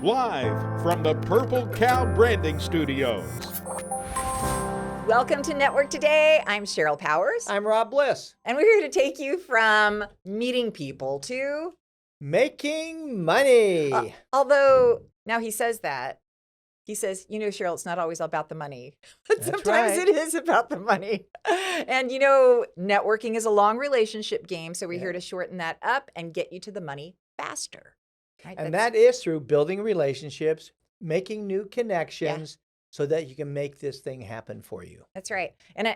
live from the Purple Cow Branding Studios. Welcome to Network Today. I'm Sheryl Powers. I'm Rob Bliss. And we're here to take you from meeting people to making money. Although now he says that. He says, Sheryl, it's not always about the money. But sometimes it is about the money. And, networking is a long relationship game. So we're here to shorten that up and get you to the money faster. Right? And that is through building relationships, making new connections so that you can make this thing happen for you. That's right. And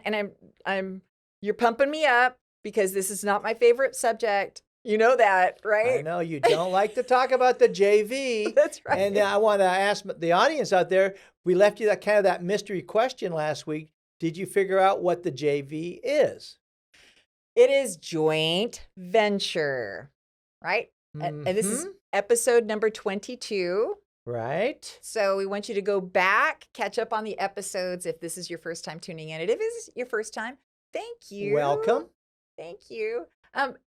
I'm you're pumping me up because this is not my favorite subject. You know that, right? I know you don't like to talk about the JV. That's right. And I want to ask the audience out there, we left you that mystery question last week. Did you figure out what the JV is? It is joint venture, right? And this is episode number 22. Right. So we want you to go back, catch up on the episodes if this is your first time tuning in. And if this is your first time, thank you. Welcome. Thank you.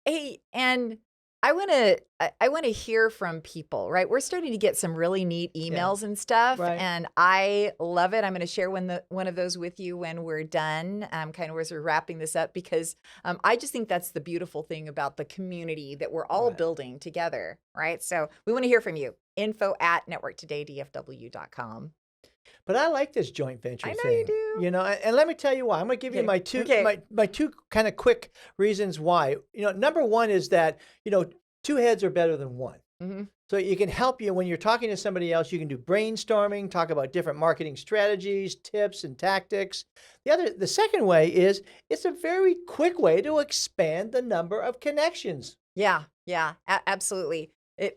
Hey, and I want to hear from people, right? We're starting to get some really neat emails and stuff, and I love it. I'm going to share one of those with you when we're done, kind of as we're wrapping this up, because I just think that's the beautiful thing about the community that we're all building together, right? So we want to hear from you. info@networktodaydfw.com. But I like this joint venture thing. I know you do. And let me tell you why. I'm going to give you my two kind of quick reasons why. Number one is that, two heads are better than one. Mm-hmm. So you can help you when you're talking to somebody else. You can do brainstorming, talk about different marketing strategies, tips, and tactics. The second way is it's a very quick way to expand the number of connections. Yeah, absolutely.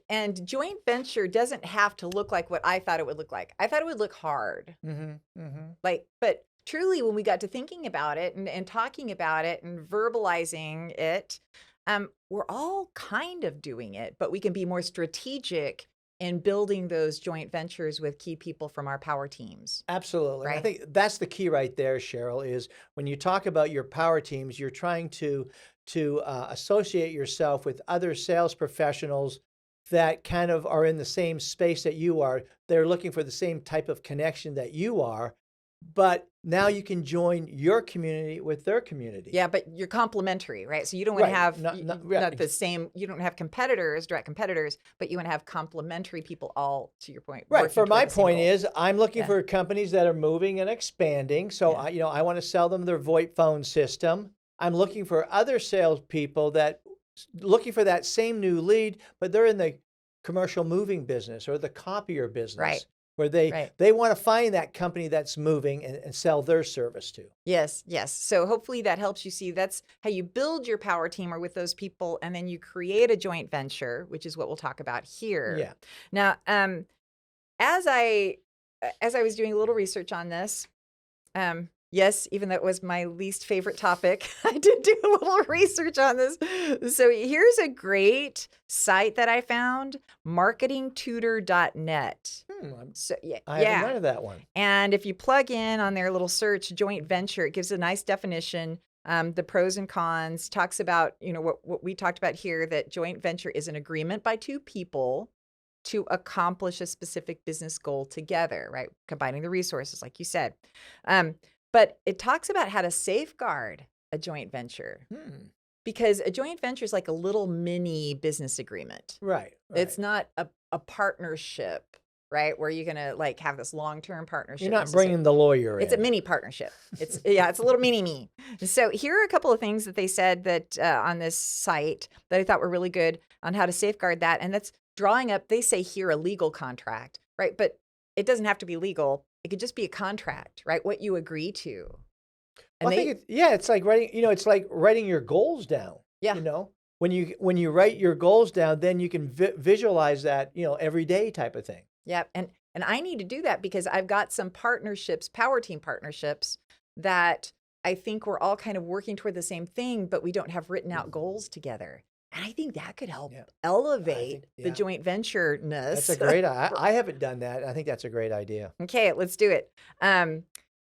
And joint venture doesn't have to look like what I thought it would look like. I thought it would look hard. But truly, when we got to thinking about it and talking about it and verbalizing it, we're all kind of doing it, but we can be more strategic in building those joint ventures with key people from our power teams. Absolutely. Right? I think that's the key right there, Sheryl, is when you talk about your power teams, you're trying to associate yourself with other sales professionals that kind of are in the same space that you are. They're looking for the same type of connection that you are, but now you can join your community with their community. Yeah, but you're complementary, right? So you don't want to have not the same, you don't have direct competitors, but you want to have complementary people, all to your point. Right. For my point is, I'm looking for companies that are moving and expanding. So I want to sell them their VoIP phone system. I'm looking for other salespeople that looking for that same new lead, but they're in the commercial moving business or the copier business, where they want to find that company that's moving and sell their service to. Yes. So hopefully that helps you see that's how you build your power team, or with those people, and then you create a joint venture, which is what we'll talk about here. Yeah. Now, as I was doing a little research on this, yes, even though it was my least favorite topic, I did do a little research on this. So here's a great site that I found, marketingtutor.net. So I haven't heard of that one. And if you plug in on their little search, joint venture, it gives a nice definition, the pros and cons, talks about, what we talked about here, that joint venture is an agreement by two people to accomplish a specific business goal together, right? Combining the resources, like you said. But it talks about how to safeguard a joint venture, because a joint venture is like a little mini business agreement. Right. It's not a partnership, right? Where you're going to have this long-term partnership. You're not bringing the lawyer in. It's a mini partnership. It's a little mini. So here are a couple of things that they said that on this site that I thought were really good on how to safeguard that. And that's drawing up, they say here, a legal contract, right? But it doesn't have to be legal. It could just be a contract, right? What you agree to. And I think it's like writing, it's like writing your goals down. Yeah. When you write your goals down, then you can visualize that, every day type of thing. Yeah. And I need to do that because I've got some partnerships, power team partnerships, that I think we're all kind of working toward the same thing, but we don't have written out goals together. And I think that could help elevate the joint venture-ness. That's a great, I haven't done that. I think that's a great idea. Okay, let's do it.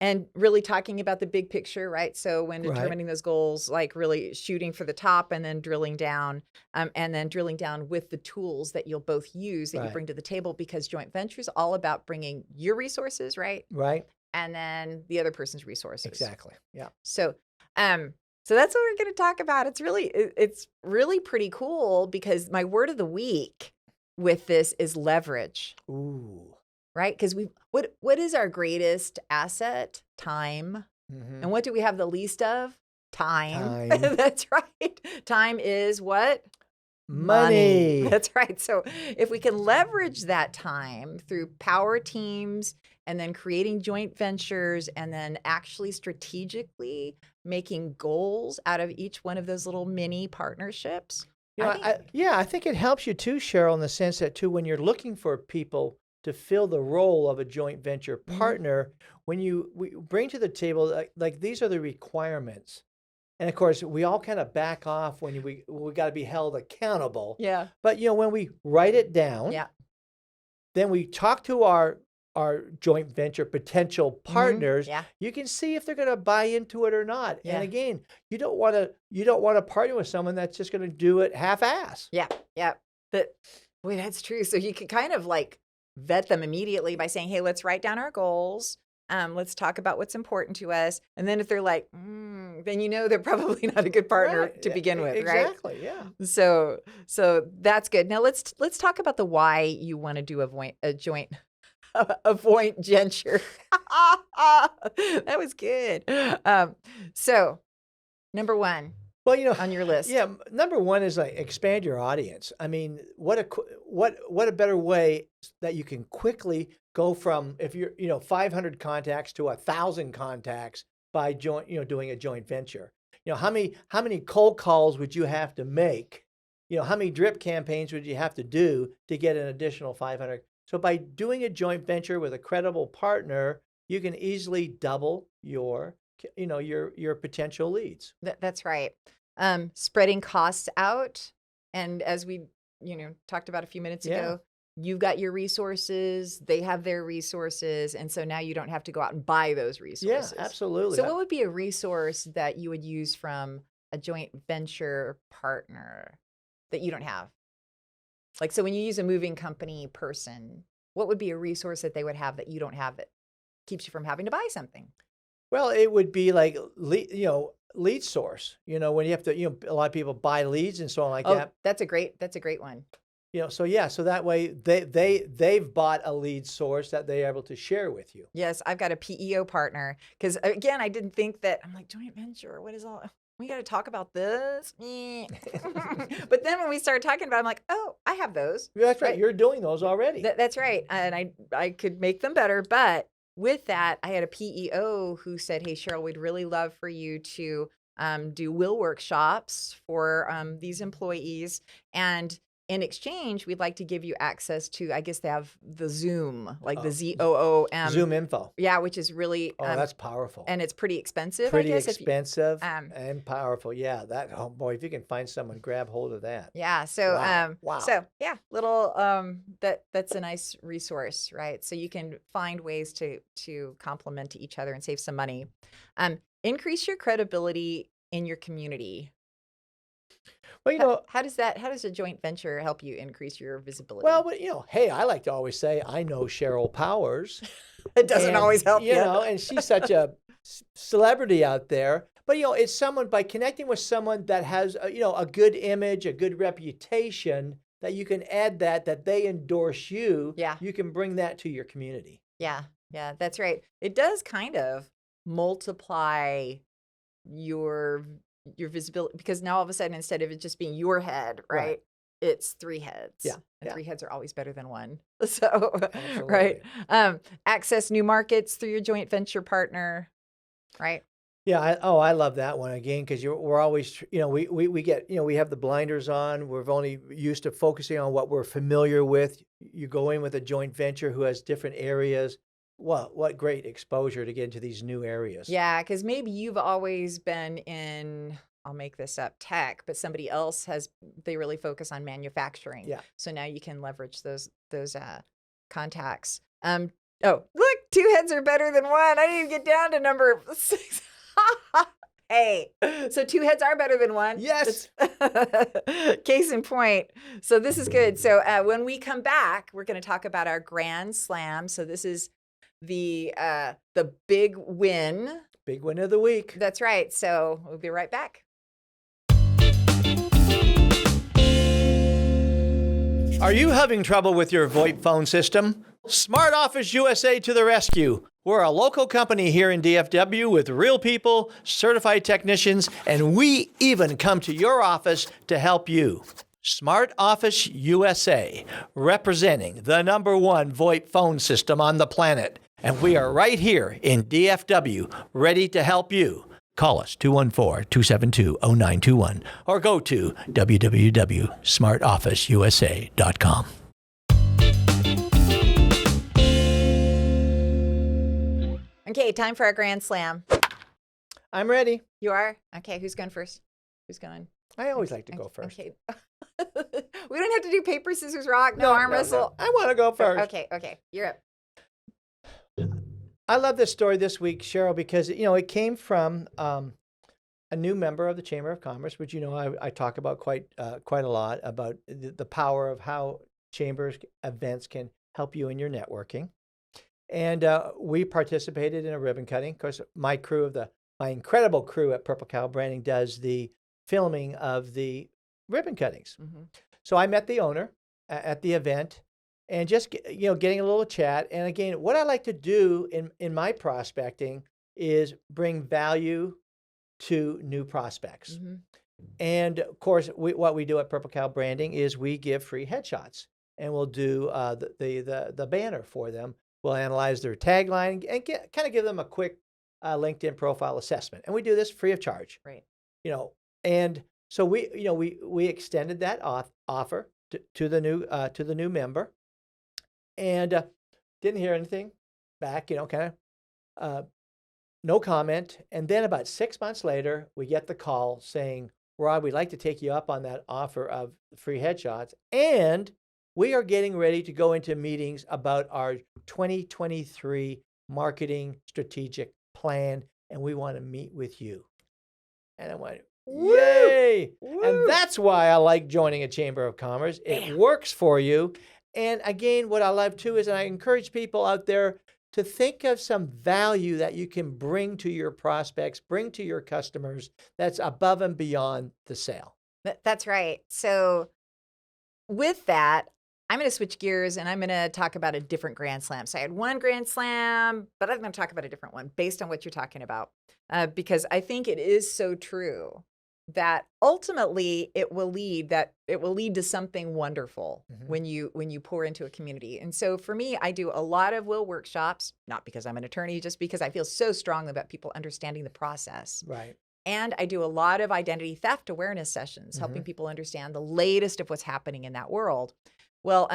And really talking about the big picture, right? So when Right. determining those goals, like really shooting for the top and then drilling down, with the tools that you'll both use that you Right. bring to the table, because joint venture is all about bringing your resources, right? Right. And then the other person's resources. Exactly. Yeah. So, so that's what we're going to talk about. It's really pretty cool, because my word of the week with this is leverage. Ooh. Right? Because what is our greatest asset? Time. Mm-hmm. And what do we have the least of? Time. Time. That's right. Time is what? Money. That's right. So if we can leverage that time through power teams and then creating joint ventures and then actually strategically making goals out of each one of those little mini partnerships. I think it helps you too, Cheryl, in the sense that too, when you're looking for people to fill the role of a joint venture partner, when we bring to the table, like these are the requirements. And of course, we all kind of back off when we got to be held accountable. Yeah. But when we write it down, then we talk to our joint venture potential partners. You can see if they're going to buy into it or not. And again, you don't want to partner with someone that's just going to do it half-ass. Yeah. That's true. So you can kind of like vet them immediately by saying, hey, let's write down our goals. Let's talk about what's important to us. And then if they're like, then they're probably not a good partner to begin with, right? Exactly, yeah. So that's good. Now let's talk about the why you want to do a joint venture. That was good. So number one. Well, on your list. Yeah, number one is like expand your audience. I mean, what a better way that you can quickly go from, if you're 500 contacts to 1,000 contacts by doing a joint venture. How many cold calls would you have to make? How many drip campaigns would you have to do to get an additional 500? So by doing a joint venture with a credible partner, you can easily double your potential leads. That's right. Spreading costs out. And as we, talked about a few minutes ago, you've got your resources, they have their resources. And so now you don't have to go out and buy those resources. Yeah, absolutely. So what would be a resource that you would use from a joint venture partner that you don't have? Like, so when you use a moving company person, what would be a resource that they would have that you don't have that keeps you from having to buy something? Well, it would be like, lead source, when you have to, a lot of people buy leads and so on like that. That's a great one. So that way they've bought a lead source that they're able to share with you. Yes, I've got a PEO partner, because again, I didn't think that. I'm like, joint venture, what is all? We got to talk about this. But then when we started talking about it, I'm like, oh, I have those. That's right. You're doing those already. That's right. And I could make them better. But with that, I had a PEO who said, hey, Sheryl, we'd really love for you to do will workshops for these employees. And in exchange, we'd like to give you access to, I guess they have the Zoom, like the ZOOM. Zoom info. Yeah, which is really. That's powerful. And it's pretty expensive, Pretty I guess. expensive and powerful. Yeah, oh boy, if you can find someone, grab hold of that. Yeah, so wow. So yeah, little that's a nice resource, right? So you can find ways to complement each other and save some money. Increase your credibility in your community. Well, how does a joint venture help you increase your visibility? Well, but hey, I like to always say I know Sheryl Powers. It doesn't always help, and she's such a celebrity out there. But it's someone, by connecting with someone that has a good image, a good reputation, that you can add that they endorse you. Yeah, you can bring that to your community. Yeah, that's right. It does kind of multiply your visibility, because now all of a sudden, instead of it just being your head, right, it's three heads. Yeah. And three heads are always better than one. So, absolutely. Right. Access new markets through your joint venture partner, right? Yeah. I love that one again, because we're always, we get, we have the blinders on. We're only used to focusing on what we're familiar with. You go in with a joint venture who has different areas. What great exposure to get into these new areas. Yeah, because maybe you've always been in, I'll make this up, tech, but somebody else they really focus on manufacturing. Yeah. So now you can leverage those contacts. Oh, look, Two heads are better than one. I didn't even get down to number 6. Hey, so two heads are better than one. Yes. Case in point. So this is good. So when we come back, we're going to talk about our Grand Slam. So this is the big win. Big win of the week. That's right. So we'll be right back. Are you having trouble with your VoIP phone system? Smart Office USA to the rescue. We're a local company here in DFW with real people, certified technicians, and we even come to your office to help you. Smart Office USA, representing the #1 VoIP phone system on the planet. And we are right here in DFW, ready to help you. Call us 214-272-0921 or go to www.smartofficeusa.com. Okay, time for our Grand Slam. I'm ready. You are? Okay, who's going first? Who's going? I always like to go first. Okay. We don't have to do paper, scissors, rock, no arm wrestle. I want to go first. Okay, you're up. I love this story this week, Sheryl, because it came from a new member of the Chamber of Commerce, which I talk about quite a lot about the power of how chambers events can help you in your networking. And we participated in a ribbon cutting. Of course, my incredible crew at Purple Cow Branding does the filming of the ribbon cuttings. Mm-hmm. So I met the owner at the event, and just getting a little chat. And again, what I like to do in my prospecting is bring value to new prospects. Mm-hmm. And of course, what we do at Purple Cow Branding is we give free headshots, and we'll do the banner for them. We'll analyze their tagline and kind of give them a quick LinkedIn profile assessment. And we do this free of charge. Right. And so we extended that offer to the new member, and didn't hear anything back. Kind of no comment. And then about 6 months later, we get the call saying, "Rob, we'd like to take you up on that offer of free headshots, and we are getting ready to go into meetings about our 2023 marketing strategic plan, and we want to meet with you." And I went, yay! Woo! And that's why I like joining a Chamber of Commerce. It works for you. And again, what I love too is, and I encourage people out there to think of some value that you can bring to your prospects, bring to your customers that's above and beyond the sale. That's right. So with that, I'm going to switch gears and I'm going to talk about a different Grand Slam. So I had one Grand Slam, but I'm going to talk about a different one based on what you're talking about, because I think it is so true that ultimately it will lead to something wonderful when you pour into a community. And so for me, I do a lot of will workshops, not because I'm an attorney, just because I feel so strongly about people understanding the process. Right. And I do a lot of identity theft awareness sessions, helping people understand the latest of what's happening in that world. Well,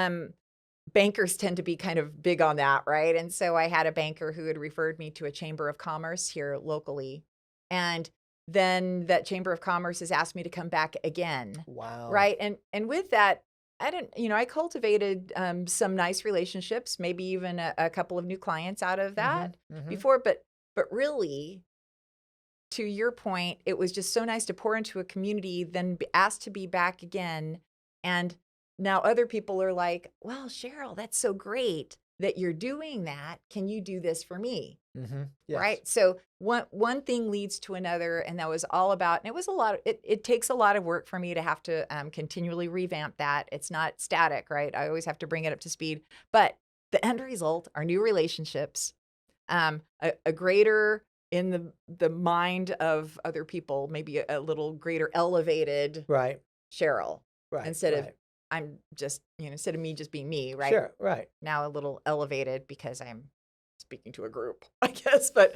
bankers tend to be kind of big on that, right? And so I had a banker who had referred me to a Chamber of Commerce here locally. And then that Chamber of Commerce has asked me to come back again. Wow. Right. And with that, I cultivated some nice relationships, maybe even a couple of new clients out of that before. But really, to your point, it was just so nice to pour into a community, then be asked to be back again. And now other people are like, well, Sheryl, that's so great that you're doing that. Can you do this for me? Yes. Right. So one thing leads to another. And that was all about, and it was a lot, it takes a lot of work for me to have to continually revamp that. It's not static, right? I always have to bring it up to speed. But the end result are new relationships, a greater in the mind of other people, maybe a little greater elevated Sheryl. Right. Instead of I'm just, instead of me just being me, right? Sure, right. Now a little elevated because I'm speaking to a group, I guess. But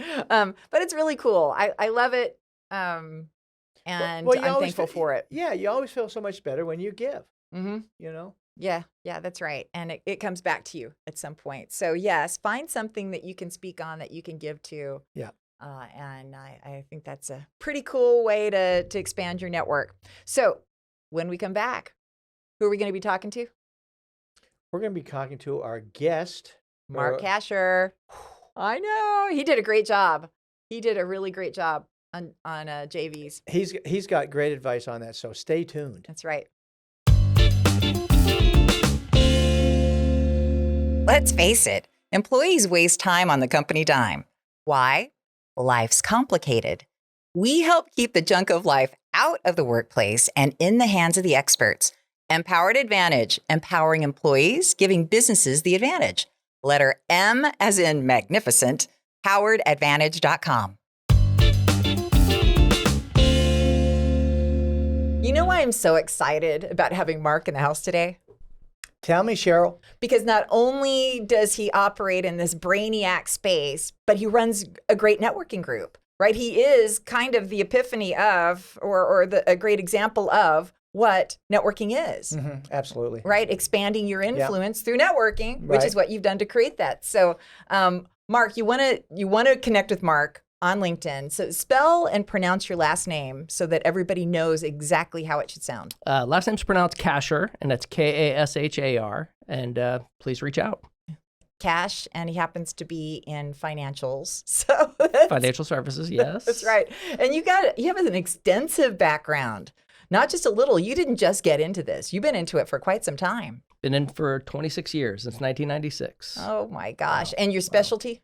it's really cool. I love it. And I'm thankful for it. Yeah, you always feel so much better when you give. Yeah, that's right. And it comes back to you at some point. So yes, find something that you can speak on, that you can give to. Yeah. And I think that's a pretty cool way to expand your network. So when we come back, who are we going to be talking to? We're going to be talking to our guest, Mark Kashar. I know. He did a great job. He did a really great job on JVs. He's got great advice on that, so stay tuned. That's right. Let's face it, employees waste time on the company dime. Why? Life's complicated. We help keep the junk of life out of the workplace and in the hands of the experts. Empowered Advantage, empowering employees, giving businesses the advantage. Letter M as in magnificent, poweredadvantage.com. You know why I'm so excited about having Mark in the house today? Tell me, Sheryl. Because not only does he operate in this brainiac space, but he runs a great networking group, right? He is kind of the epiphany of, or a great example of what networking is. Mm-hmm, absolutely. Right? Expanding your influence through networking, which is what you've done to create that. So, Mark, you want to connect with Mark on LinkedIn. So spell and pronounce your last name so that everybody knows exactly how it should sound. Last name's pronounced Kashar, and that's Kashar. And please reach out. Cash, and he happens to be in financials. So Financial services, yes. That's right. And you have an extensive background, not just a little. You didn't just get into this. You've been into it for quite some time. Been in for 26 years, since 1996. Oh my gosh. Wow. And your specialty?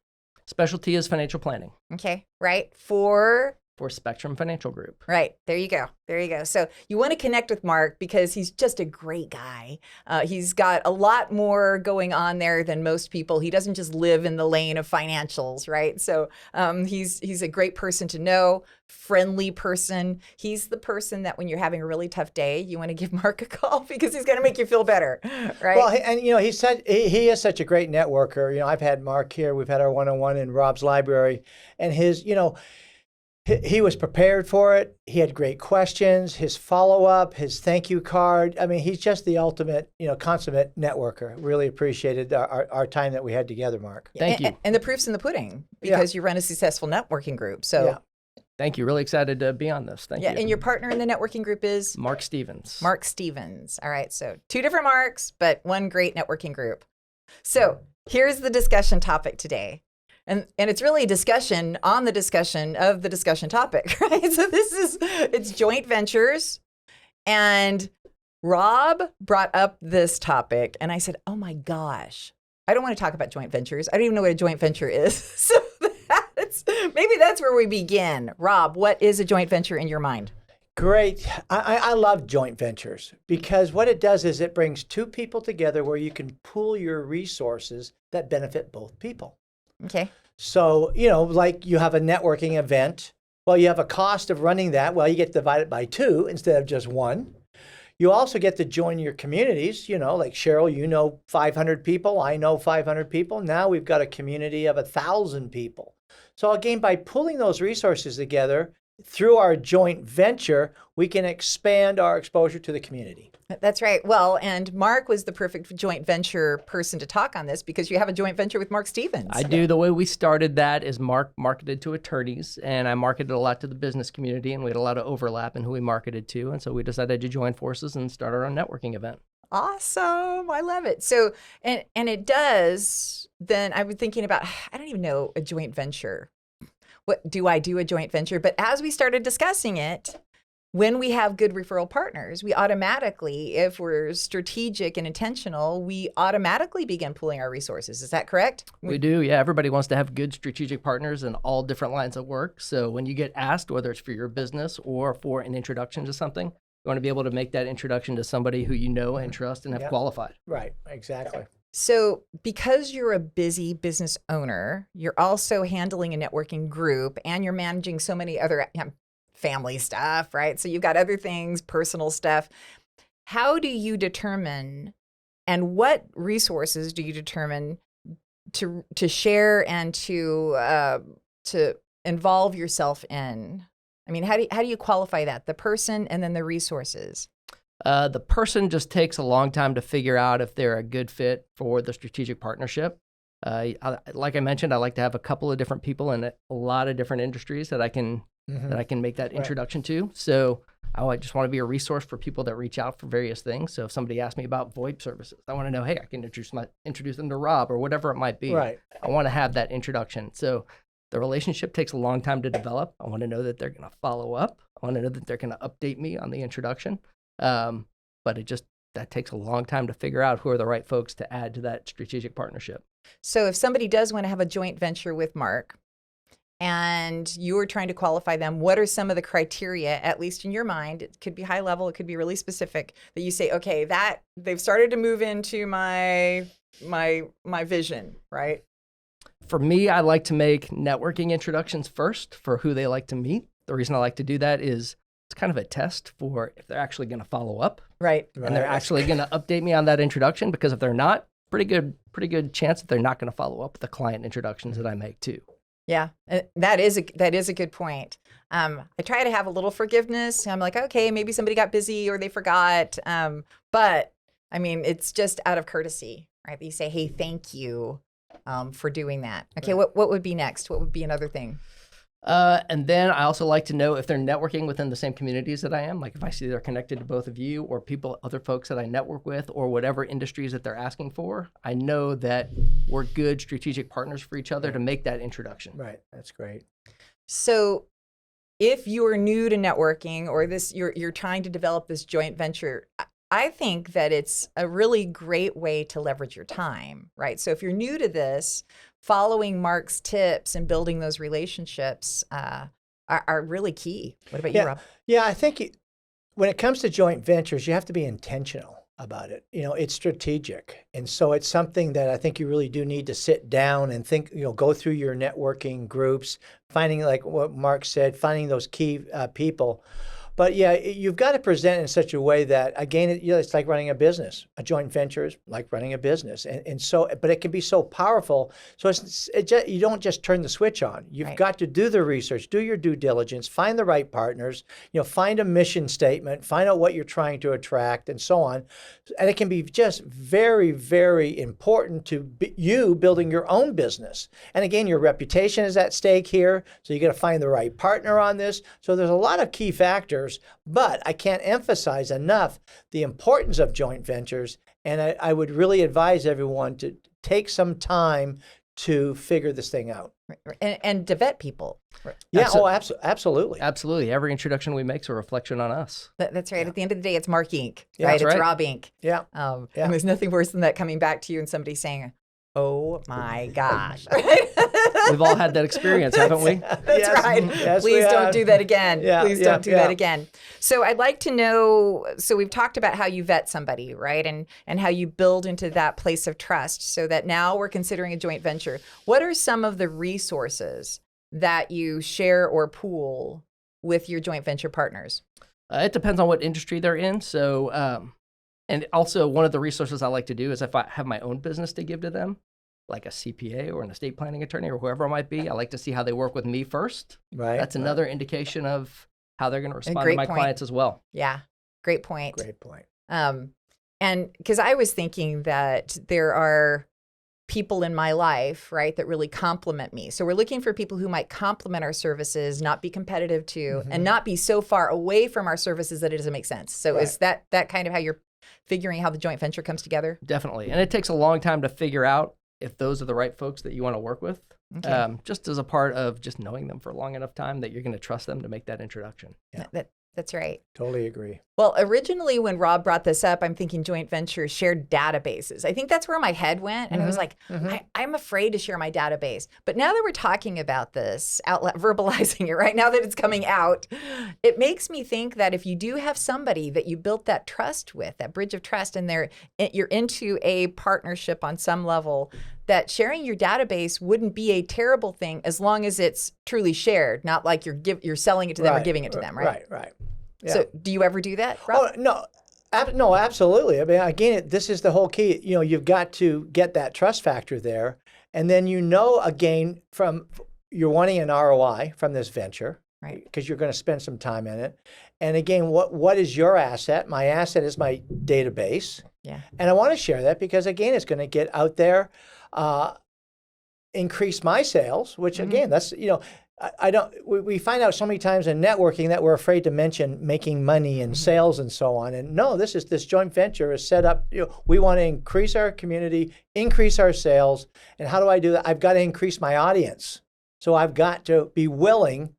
Specialty is financial planning. Okay, right. For Spectrum Financial Group. Right. There you go. There you go. So you want to connect with Mark because he's just a great guy. He's got a lot more going on there than most people. He doesn't just live in the lane of financials, right? So he's a great person to know, friendly person. He's the person that when you're having a really tough day, you want to give Mark a call because he's going to make you feel better, right? Well, and he is such a great networker. I've had Mark here. We've had our one-on-one in Rob's library, and he was prepared for it. He had great questions, his follow-up, his thank you card. I mean, he's just the ultimate, consummate networker. Really appreciated our time that we had together, Mark. Thank you. And the proof's in the pudding because you run a successful networking group. So Thank you. Really excited to be on this. Thank you. And your partner in the networking group is? Mark Stevens. Mark Stevens. All right. So 2 different Marks, but one great networking group. So here's the discussion topic today. And it's really a discussion on the discussion of the discussion topic, right? So it's joint ventures. And Rob brought up this topic and I said, oh my gosh, I don't want to talk about joint ventures. I don't even know what a joint venture is. So maybe that's where we begin. Rob, what is a joint venture in your mind? Great. I love joint ventures because what it does is it brings 2 people together where you can pool your resources that benefit both people. Okay. So, like you have a networking event. Well, you have a cost of running that. Well, you get divided by 2 instead of just 1. You also get to join your communities, like Sheryl, 500 people. I know 500 people. Now we've got a community of 1,000 people. So again, by pulling those resources together through our joint venture, we can expand our exposure to the community. That's right. Well, and Mark was the perfect joint venture person to talk on this because you have a joint venture with Mark Stevens. I do. The way we started that is Mark marketed to attorneys, and I marketed a lot to the business community, and we had a lot of overlap in who we marketed to. And so we decided to join forces and start our own networking event. Awesome. I love it. So, and it does, then I was thinking about, I don't even know a joint venture. What do I do a joint venture? But as we started discussing it, when we have good referral partners, we automatically, if we're strategic and intentional, we automatically begin pooling our resources. Is that correct? We do. Yeah. Everybody wants to have good strategic partners in all different lines of work. So when you get asked, whether it's for your business or for an introduction to something, you want to be able to make that introduction to somebody who you know and trust and have qualified. Right. Exactly. So because you're a busy business owner, you're also handling a networking group and you're managing so many other family stuff, right? So you've got other things, personal stuff. How do you determine and what resources do you determine to share and to involve yourself in? I mean, how do you qualify that? The person and then the resources. The person just takes a long time to figure out if they're a good fit for the strategic partnership. Like I mentioned, I like to have a couple of different people in a lot of different industries that I can make that introduction to. So I just want to be a resource for people that reach out for various things. So if somebody asks me about VoIP services, I want to know, hey, I can introduce them to Rob or whatever it might be. Right. I want to have that introduction. So the relationship takes a long time to develop. I want to know that they're going to follow up. I want to know that they're going to update me on the introduction. But that takes a long time to figure out who are the right folks to add to that strategic partnership. So if somebody does want to have a joint venture with Mark and you are trying to qualify them, what are some of the criteria, at least in your mind? It could be high level, it could be really specific, that you say, okay, that they've started to move into my vision, right? For me, I like to make networking introductions first for who they like to meet. The reason I like to do that is it's kind of a test for if they're actually going to follow up. Right. And they're actually going to update me on that introduction, because if they're not, pretty good chance that they're not going to follow up with the client introductions that I make too. Yeah, that is a good point. I try to have a little forgiveness. I'm like, okay, maybe somebody got busy or they forgot. But I mean, it's just out of courtesy, right? You say, hey, thank you for doing that. Okay, what would be next? What would be another thing? And then I also like to know if they're networking within the same communities that I am. Like if I see they're connected to both of you or other folks that I network with, or whatever industries that they're asking for, I know that we're good strategic partners for each other to make that introduction. Right. That's great. So if you are new to networking, or you're trying to develop this joint venture, I think that it's a really great way to leverage your time, right? So if you're new to this, following Mark's tips and building those relationships are really key. What about you, Rob? Yeah, I think when it comes to joint ventures, you have to be intentional about it. It's strategic. And so it's something that I think you really do need to sit down and think, go through your networking groups, finding, like what Mark said, finding those key people. But yeah, you've got to present in such a way that, again, it's like running a business. A joint venture is like running a business, and so, but it can be so powerful. So you don't just turn the switch on. You've got to do the research, do your due diligence, find the right partners. Find a mission statement, find out what you're trying to attract, and so on. And it can be just very, very important to you building your own business. And again, your reputation is at stake here. So you got to find the right partner on this. So there's a lot of key factors. But I can't emphasize enough the importance of joint ventures, and I would really advise everyone to take some time to figure this thing out. And to vet people. Yeah, absolutely. Absolutely. Every introduction we make is a reflection on us. That's right. At the end of the day, it's Mark Inc., Yeah, right? It's right. Rob Inc. Yeah. And there's nothing worse than that coming back to you and somebody saying, oh my gosh. We've all had that experience, haven't we? That's right. Yes, Please don't do that again. Please don't do that yeah. again. So I'd like to know, so we've talked about how you vet somebody, right? And how you build into that place of trust so that now we're considering a joint venture. What are some of the resources that you share or pool with your joint venture partners? It depends on what industry they're in. So, and also one of the resources I like to do is if I have my own business to give to them, like a CPA or an estate planning attorney or whoever it might be, I like to see how they work with me first. Right. That's another indication of how they're going to respond to my clients as well. Yeah, great point. Great point. And because I was thinking that there are people in my life, right, that really complement me. So we're looking for people who might complement our services, not be competitive to, and not be so far away from our services that it doesn't make sense. So is that kind of how you're figuring how the joint venture comes together? Definitely. And it takes a long time to figure out if those are the right folks that you want to work with, just as a part of just knowing them for a long enough time that you're going to trust them to make that introduction. Yeah. That's right. Totally agree. Well, originally when Rob brought this up, I'm thinking joint ventures, shared databases. I think that's where my head went. And I was like, I'm afraid to share my database. But now that we're talking about this, verbalizing it, right now that it's coming out, it makes me think that if you do have somebody that you built that trust with, that bridge of trust, and you're into a partnership on some level, that sharing your database wouldn't be a terrible thing as long as it's truly shared, not like you're selling it to them or giving it to them, right? Right. Yeah. So do you ever do that, Rob? Oh, no, absolutely. I mean, again, this is the whole key. You've got to get that trust factor there. And then again, you're wanting an ROI from this venture, right? Because you're going to spend some time in it. And again, what is your asset? My asset is my database. Yeah. And I want to share that because, again, it's going to get out there, increase my sales, which, again, that's, I don't. We find out so many times in networking that we're afraid to mention making money and sales and so on. And no, this joint venture is set up. We want to increase our community, increase our sales. And how do I do that? I've got to increase my audience. So I've got to be willing.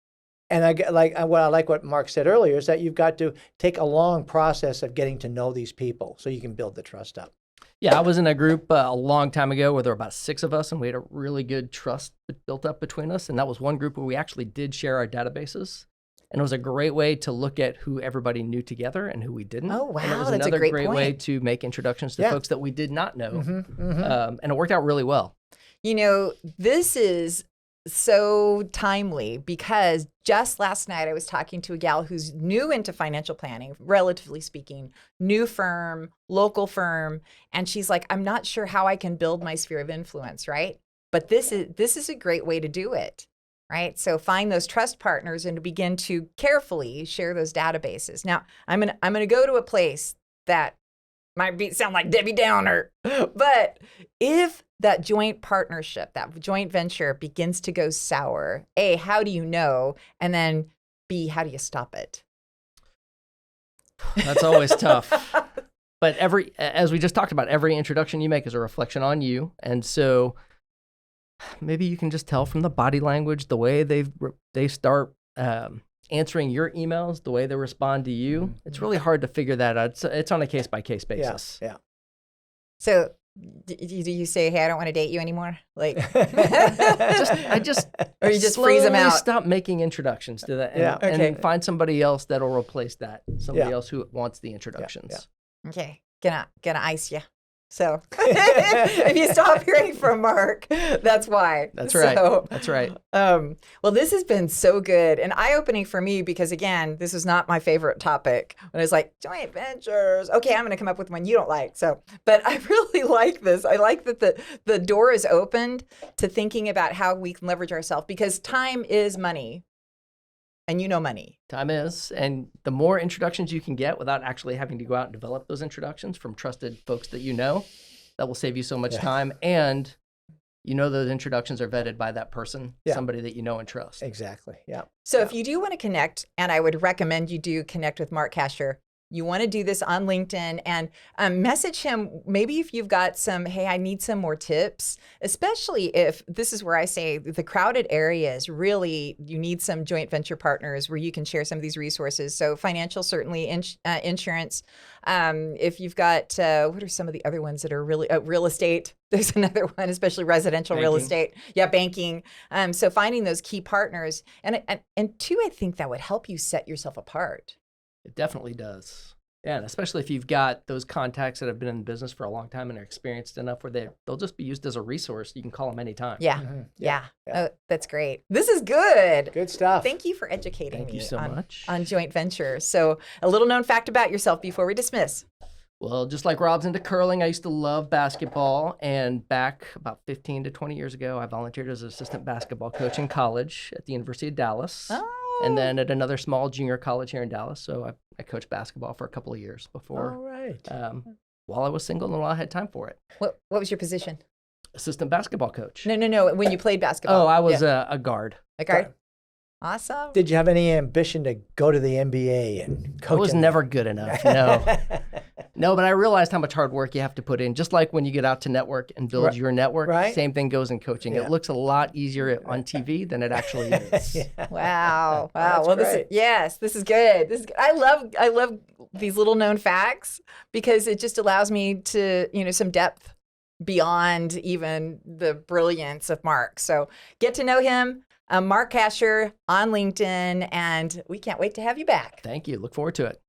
And I like what Mark said earlier is that you've got to take a long process of getting to know these people so you can build the trust up. Yeah, I was in a group a long time ago where there were about 6 of us, and we had a really good trust built up between us. And that was one group where we actually did share our databases. And it was a great way to look at who everybody knew together and who we didn't. Oh, wow, and it was that's a another great great way point. to make introductions to folks that we did not know. And it worked out really well. This is so timely because just last night I was talking to a gal who's new into financial planning, relatively speaking, new firm, local firm, and she's like, I'm not sure how I can build my sphere of influence, right? But this is a great way to do it, right? So find those trust partners and to begin to carefully share those databases. Now, I'm gonna go to a place that might sound like Debbie Downer, but if that joint partnership, that joint venture begins to go sour, A, how do you know? And then B, how do you stop it? That's always tough. But as we just talked about, every introduction you make is a reflection on you. And so maybe you can just tell from the body language, the way they start answering your emails, the way they respond to you. It's really hard to figure that out. It's on a case-by-case basis. Yeah. So do you say, hey, I don't want to date you anymore? Like, I just or you just freeze them slowly out. Stop making introductions to that and find somebody else that'll replace that. Somebody else who wants the introductions. Okay, gonna ice you. So if you stop hearing from Mark, that's why. That's right. That's right. Well, this has been so good and eye-opening for me because, again, this was not my favorite topic. When I was like, joint ventures. Okay, I'm going to come up with one you don't like. But I really like this. I like that the door is opened to thinking about how we can leverage ourselves because time is money. And money. Time is. And the more introductions you can get without actually having to go out and develop those introductions from trusted folks that that will save you so much time. And those introductions are vetted by that person, somebody that you know and trust. Exactly. Yeah. So if you do want to connect, and I would recommend you do connect with Mark Kashar, you want to do this on LinkedIn and message him. Maybe if you've got hey, I need some more tips, especially if this is where I say the crowded areas, really, you need some joint venture partners where you can share some of these resources. So financial, certainly, insurance. If you've got, what are some of the other ones that are really, real estate? There's another one, especially residential real estate. Yeah, banking. So finding those key partners. And two, I think that would help you set yourself apart. It definitely does. Yeah, and especially if you've got those contacts that have been in business for a long time and are experienced enough where they'll just be used as a resource. You can call them anytime. Yeah. Yeah. Oh, that's great. This is good. Good stuff. Thank you for educating Thank me you so much. on joint venture. So a little known fact about yourself before we dismiss. Well, just like Rob's into curling, I used to love basketball. And back about 15 to 20 years ago, I volunteered as an assistant basketball coach in college at the University of Dallas. Oh. And then at another small junior college here in Dallas. So I coached basketball for a couple of years before. All right. While I was single and while I had time for it. What was your position? Assistant basketball coach. No. When you played basketball. Oh, I was a guard. A guard? Awesome. Did you have any ambition to go to the NBA and coach? I was never good enough, no. No, but I realized how much hard work you have to put in. Just like when you get out to network and build your network, same thing goes in coaching. Yeah. It looks a lot easier on TV than it actually is. Wow. That's Well, great. this is good. This is good. I love these little known facts because it just allows me to, some depth beyond even the brilliance of Mark. So get to know him. Mark Kashar on LinkedIn, and we can't wait to have you back. Thank you. Look forward to it.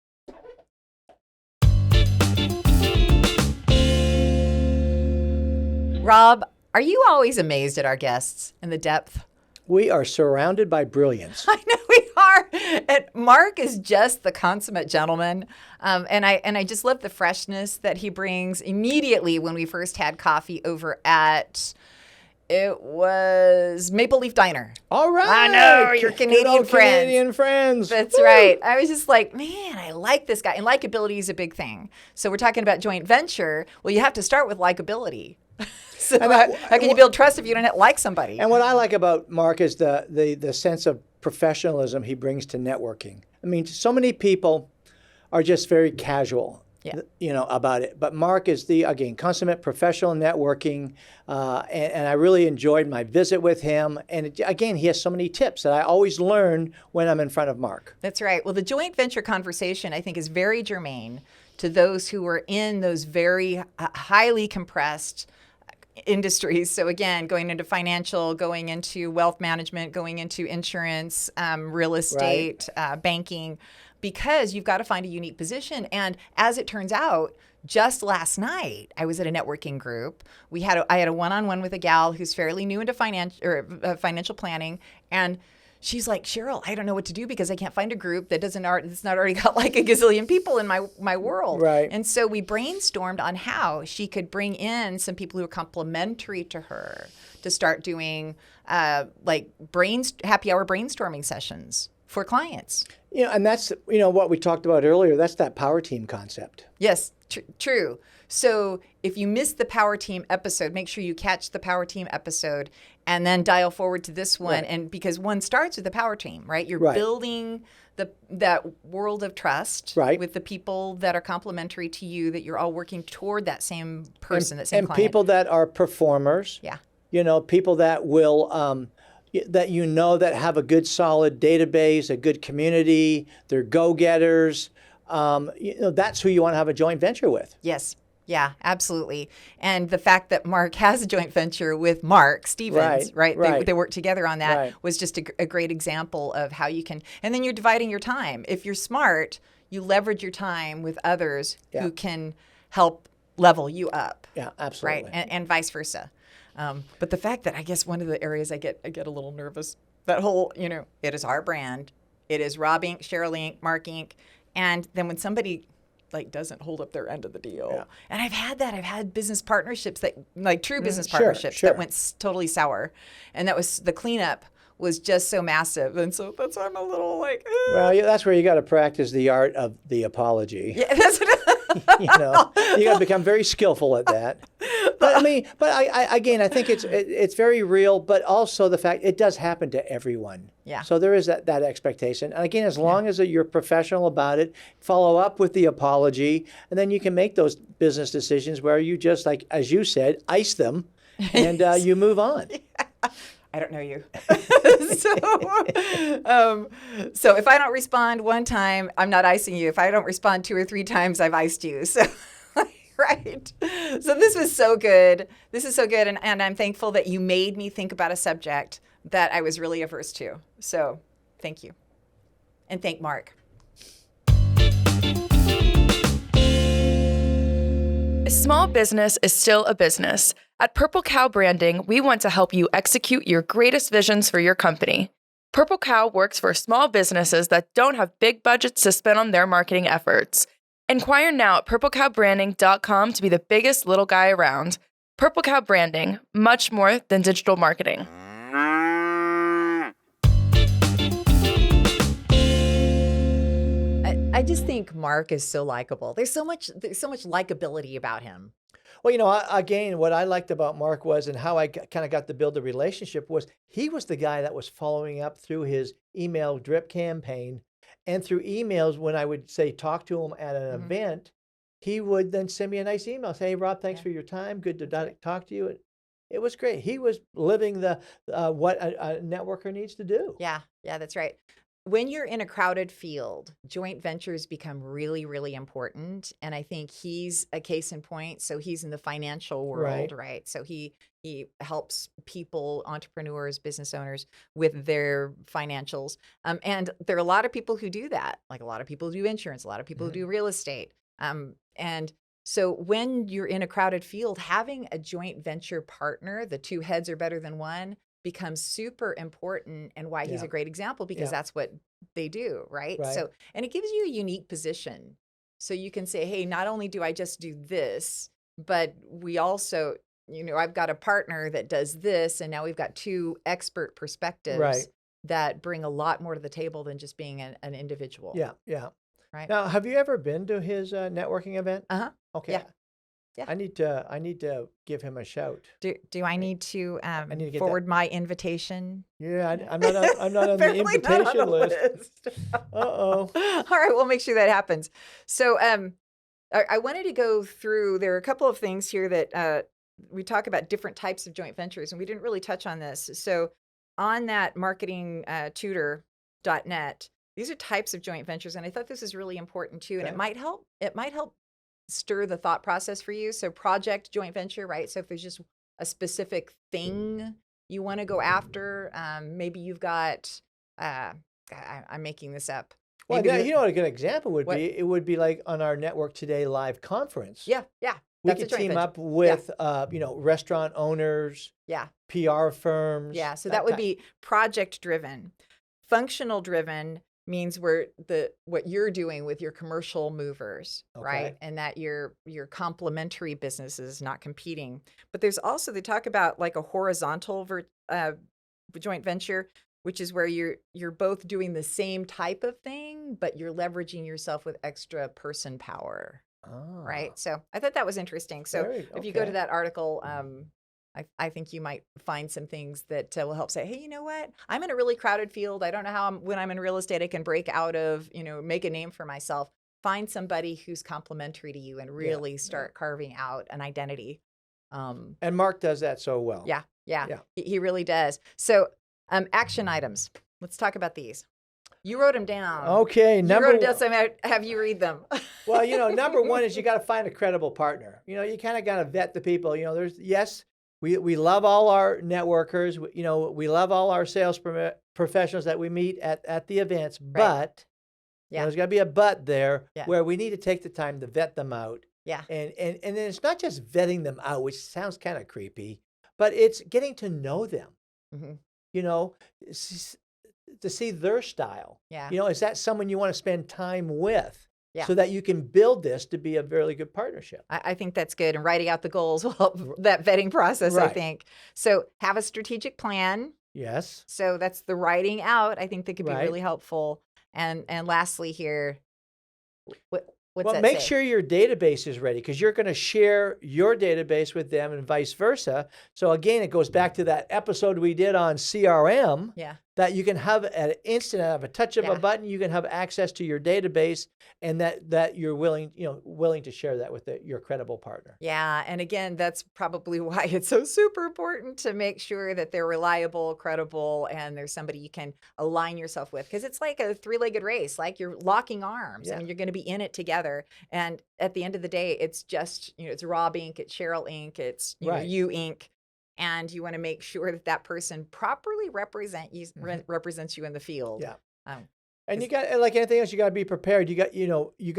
Rob, are you always amazed at our guests and the depth? We are surrounded by brilliance. I know we are. And Mark is just the consummate gentleman. And I just love the freshness that he brings. Immediately when we first had coffee over at... It was Maple Leaf Diner. All right. I know, your Canadian Good old friends. Canadian friends. That's right. I was just like, man, I like this guy. And likability is a big thing. So we're talking about joint venture. Well, you have to start with likability. So And how can you build trust if you don't like somebody? And what I like about Mark is the sense of professionalism he brings to networking. I mean, so many people are just very casual, about it. But Mark is again, consummate professional networking, and I really enjoyed my visit with him. And again, he has so many tips that I always learn when I'm in front of Mark. That's right. Well, the joint venture conversation, I think, is very germane to those who are in those very highly compressed industries. So again, going into financial, going into wealth management, going into insurance, real estate, banking, because you've got to find a unique position. And as it turns out, just last night, I was at a networking group. I had a one-on-one with a gal who's fairly new into financial planning, and she's like, Sheryl, I don't know what to do because I can't find a group that's not already got like a gazillion people in my world. Right. And so we brainstormed on how she could bring in some people who are complementary to her to start doing happy hour brainstorming sessions for clients. And that's what we talked about earlier. That's that power team concept. Yes, true. So if you missed the Power Team episode, make sure you catch the Power Team episode and then dial forward to this one. Right. And because one starts with the Power Team, right? You're Right. building that world of trust with the people that are complementary to you, that you're all working toward that same person, that same and client. people that are performers. Yeah. People that will that have a good solid database, a good community, they're go-getters. That's who you want to have a joint venture with. Yes. Yeah, absolutely. And the fact that Mark has a joint venture with Mark Stevens, right? They work together on that was just a great example of how you can, and then you're dividing your time. If you're smart, you leverage your time with others who can help level you up. Yeah, absolutely. Right, and vice versa. But the fact that I guess one of the areas I get a little nervous, that whole, it is our brand, it is Rob Inc., Sheryl Inc., Mark Inc., and then when somebody doesn't hold up their end of the deal. Yeah. And I've had business partnerships true business Sure, partnerships sure. that went totally sour. And that was, the cleanup was just so massive. And so that's why I'm a little like, Well, that's where you got to practice the art of the apology. Yeah, that's You got to become very skillful at that. But I think it's very real, but also the fact it does happen to everyone. Yeah. So there is that expectation. And again, as long as you're professional about it, follow up with the apology, and then you can make those business decisions where you just, like, as you said, ice them, and you move on. I don't know you. So if I don't respond one time, I'm not icing you. If I don't respond 2 or 3 times, I've iced you. So, right. So this was so good. This is so good. And I'm thankful that you made me think about a subject that I was really averse to. So thank you. And thank Mark. A small business is still a business. At Purple Cow Branding, we want to help you execute your greatest visions for your company. Purple Cow works for small businesses that don't have big budgets to spend on their marketing efforts. Inquire now at purpleCowBranding.com to be the biggest little guy around. Purple Cow Branding, much more than digital marketing. I just think Mark is so likable. There's so much likability about him. Well, again, what I liked about Mark was, and how I kind of got to build the relationship was, he was the guy that was following up through his email drip campaign, and through emails when I would say talk to him at an event, he would then send me a nice email, say, "Hey, Rob, thanks for your time. Good to talk to you." It was great. He was living the what a networker needs to do. Yeah, that's right. When you're in a crowded field, joint ventures become really, really important. And I think he's a case in point. So he's in the financial world, right? So he helps people, entrepreneurs, business owners with their financials. And there are a lot of people who do that. Like a lot of people do insurance, a lot of people who do real estate. And so when you're in a crowded field, having a joint venture partner, the 2 heads are better than one, becomes super important, and why he's a great example, because that's what they do, right? So, and it gives you a unique position. So you can say, hey, not only do I just do this, but we also, I've got a partner that does this, and now we've got 2 expert perspectives that bring a lot more to the table than just being an individual. Yeah. Right. Now, have you ever been to his networking event? Uh-huh. Okay. Yeah. Yeah. I need to give him a shout. Do I need to need to get forward my invitation? Yeah, I'm not on the Apparently not on invitation the list. All right, we'll make sure that happens. So I wanted to go through, there are a couple of things here that we talk about different types of joint ventures, and we didn't really touch on this. So on that marketingtutor.net, these are types of joint ventures, and I thought this is really important too, and it might help stir the thought process for you. So project joint venture, right? So if there's just a specific thing you want to go after, maybe you've got, I'm making this up. Well, Maybe you know what a good example would What? be? It would be like on our Network Today live conference. Yeah. We That's a could joint team venture. up with, restaurant owners, Yeah. PR firms. Yeah. So that would be project driven. Functional driven means what you're doing with your commercial movers, right? Okay. And that your complementary businesses not competing. But there's also, they talk about like a horizontal joint venture, which is where you're both doing the same type of thing, but you're leveraging yourself with extra person power. Right. So I thought that was interesting. So if you go to that article, I think you might find some things that will help say, hey, you know what? I'm in a really crowded field. I don't know how when I'm in real estate, I can break out of, make a name for myself. Find somebody who's complementary to you and really start carving out an identity. And Mark does that so well. Yeah. He really does. So action items. Let's talk about these. You wrote them down. Okay. You wrote them down, so I'm going to have you read them. Well, number one is you got to find a credible partner. You kind of got to vet the people. We love all our networkers. We love all our sales professionals that we meet at the events, but there's got to be a but there where we need to take the time to vet them out. Yeah. And then it's not just vetting them out, which sounds kind of creepy, but it's getting to know them. Mm-hmm. To see their style. Yeah. Is that someone you want to spend time with? Yeah. So that you can build this to be a really good partnership. I think that's good. And writing out the goals will help that vetting process, I think. So have a strategic plan. Yes. So that's the writing out. I think that could be really helpful. And lastly here, what's that make say? sure your database is ready, because you're going to share your database with them and vice versa. So again, it goes back to that episode we did on CRM. Yeah. That you can have at an instant, at a touch of a button, you can have access to your database, and that you're willing to share that with your credible partner. Yeah, and again, that's probably why it's so super important to make sure that they're reliable, credible, and there's somebody you can align yourself with, because it's like a three-legged race, like you're locking arms. I mean, you're going to be in it together, and at the end of the day, it's just it's Rob Inc., it's Sheryl Inc., it's you Inc., and you want to make sure that person properly represents you in the field. Yeah. And you got, like anything else, you got to be prepared. You got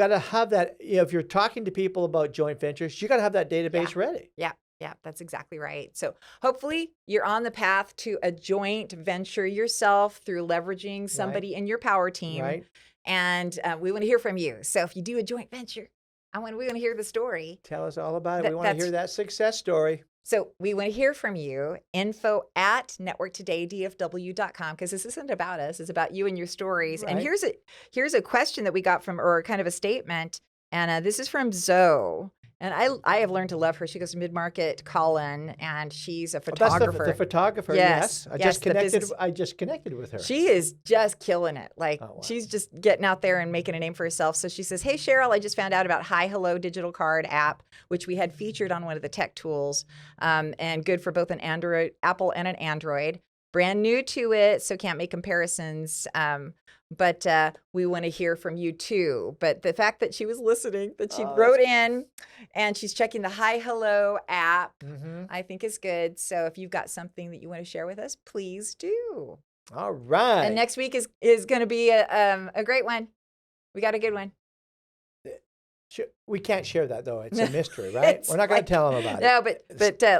to have that. If you're talking to people about joint ventures, you got to have that database ready. Yeah, that's exactly right. So hopefully you're on the path to a joint venture yourself through leveraging somebody in your power team. Right. And we want to hear from you. So if you do a joint venture, we want to hear the story. Tell us all about it. We want to hear that success story. So we want to hear from you, info@networktodaydfw.com, because this isn't about us. It's about you and your stories. Right. And here's a question that we got from, or kind of a statement. And this is from Zoe. And I have learned to love her. She goes to Mid-Market Colin, and she's a photographer. That's the photographer, yes. I just connected with her. She is just killing it. She's just getting out there and making a name for herself. So she says, hey, Sheryl, I just found out about Hi Hello Digital Card app, which we had featured on one of the tech tools, and good for both an Apple and an Android. Brand new to it, so can't make comparisons. But we want to hear from you too. But the fact that she was listening, that she wrote in, and she's checking the Hi Hello app, I think is good. So if you've got something that you want to share with us, please do. All right. And next week is going to be a great one. We got a good one. We can't share that though. It's a mystery, right? We're not going to tell them about it. No, but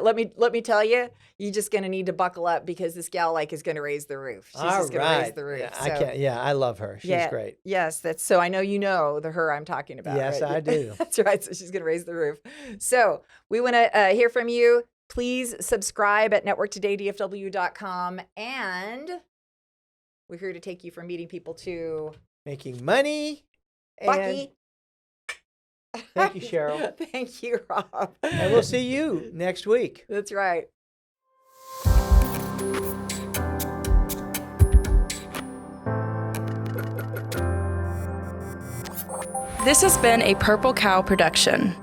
let me tell you, you're just going to need to buckle up, because this gal is going to raise the roof. She's just going to raise the roof. Yeah, I love her. She's great. Yes, so I know you know the her I'm talking about. Yes, right? I do. That's right. So she's going to raise the roof. So we want to hear from you. Please subscribe at networktodaydfw.com, and we're here to take you from meeting people to making money. Bucky. Thank you, Sheryl. Thank you, Rob. And we'll see you next week. That's right. This has been a Purple Cow production.